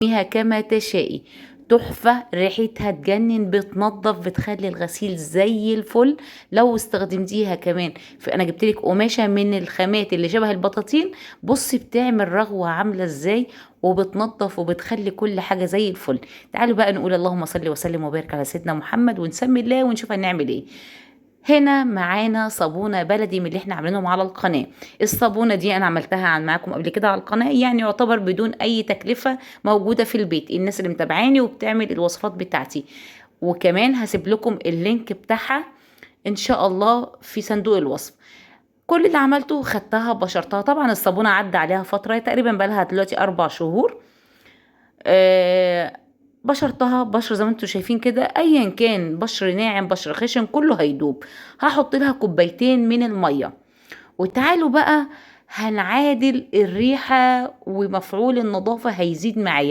بيها كما تشائي. تحفة، ريحتها تجنن، بتنظف، بتخلي الغسيل زي الفل. لو استخدمتيها كمان انا جبتلك قماشة من الخامات اللي شبه البطاطين، بصي بتعمل رغوة عاملة ازاي، وبتنظف وبتخلي كل حاجة زي الفل. تعالوا بقى نقول اللهم صل وسلم وبارك على سيدنا محمد، ونسمي الله ونشوف هنعمل ايه. هنا معانا صابونة بلدي من اللي احنا عاملينهم على القناة. الصابونة دي انا عملتها معاكم قبل كده على القناة، يعني يعتبر بدون اي تكلفة، موجودة في البيت، الناس اللي متابعاني وبتعمل الوصفات بتاعتي. وكمان هسيب لكم اللينك بتاعها ان شاء الله في صندوق الوصف. كل اللي عملته خدتها بشرتها، طبعا الصابونة عدى عليها فترة، تقريبا بقالها دلوقتي 4 شهور. بشرتها بشر زي ما انتم شايفين كده، ايا كان بشر ناعم بشر خشن كله هيدوب. هحط لها كوبايتين من المية، وتعالوا بقى هنعادل الريحة، ومفعول النظافة هيزيد معايا.